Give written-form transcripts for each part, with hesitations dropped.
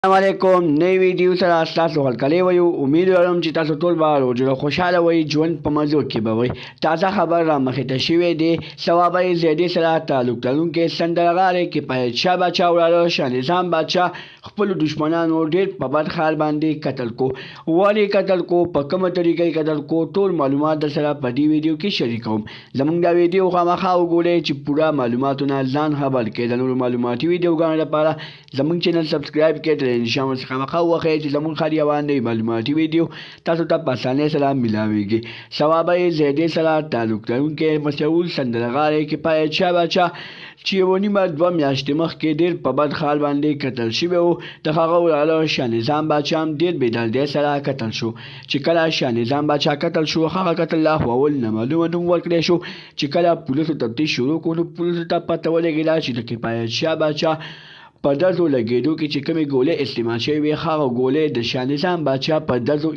السلام علیکم نوی ویډیو سره تاسو هرکلی وایو. امید لرم چې تاسو ټول به روزه خوشحاله وئ، ژوند په مزو کې به وئ. تازه خبر را مخې ته شوی دی. ثوابه زیدي سره تعلق لرونکی سندرغاړی کفایت شاه باچا وراره شاه نظام باچا خپلو دشمنانو ډېر په بد حال باندې قتل کو. ولې قتل کو، په کومه طریقه قتل کو، ټول معلومات در سره په دې ویډیو کې شریکوم. زموږ دا ویډیو خامخا وګورئ چې پوره معلوماتونه ځان خبر کړئ. د نورو معلوماتي ویډیوګانو لپاره زموږ چینل سبسکرایب کړئ. انشاءالله خامخا وخی چې زموږ هر یوه نوې معلوماتي ویډیو تاسو ته په اسانۍ سره میلاویږي. ثوابه زیدي سره تعلق لرونکی مشهور سندرغاړی کفایت شاه باچا چې یوه نیمه 2 میاشتې مخکې ډېر په بد حال باندې قتل شوی و، د هغه وراره شاه نظام باچا هم ډېر بېدردۍ سره قتل شو. چې کله شاه نظام باچا قتل شو، هغه قتل لا خو اول نامعلومه نوم ورکړی شو. چې کله پولیسو تفتیش شروع کړو، نو پولیسو ته پته ولګېده چې د کفایت شاه باچا په ډزو لګېدو کې چې کومې ګولۍ استعمال شوې وي، هغه ګولۍ د شاه نظام باچا په ډزو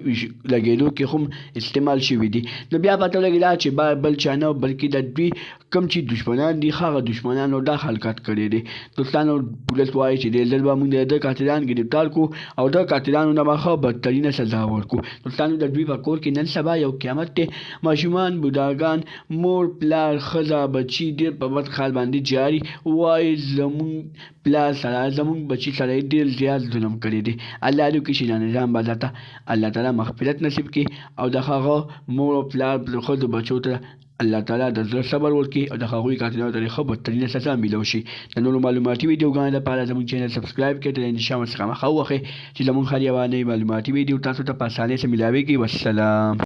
لګېدو کې هم استعمال شوي دي. نو بیا پته ولګېده چې بل چا نه بلکې د دوی کوم چې دشمنان دي، هغه دشمنانو دا حرکت کړی دی. دوستانو، پولیس وایي چې ډېر ژر به موږ د قاتلان ګرفتار کړو او د قاتلانو نه به ښه بدترینه سزا ورکړو. دوستانو، د دوی په کور کې نن سبا یو قیامت دی. ماشومان، بوډاګان، مور، پلار، ښځه، بچي ډېر په بد حال باندې جاري. وایي زموږ پلار سره زموږ بچي سره یې ډېر زیات ظلم کړی دی. الله دې وکړي چې شاه نظام باچا ته الله تعالی مغفرت نصیب کړي او د هغه مور او پلار ښځو بچو ته الله تعالی د زړه صبر ورکړي او د هغوی قاتلانو ته ښه بدترینه سزا میلاو شي. د نورو معلوماتي ویډیوګانو لپاره زموږ چینل سبسکرایب کړئ. د انشاءالله څخه مخه وخی چې زموږ هر یوه نوې معلوماتي ویډیو تاسو ته په اسانۍ سره میلاویږي. والسلام.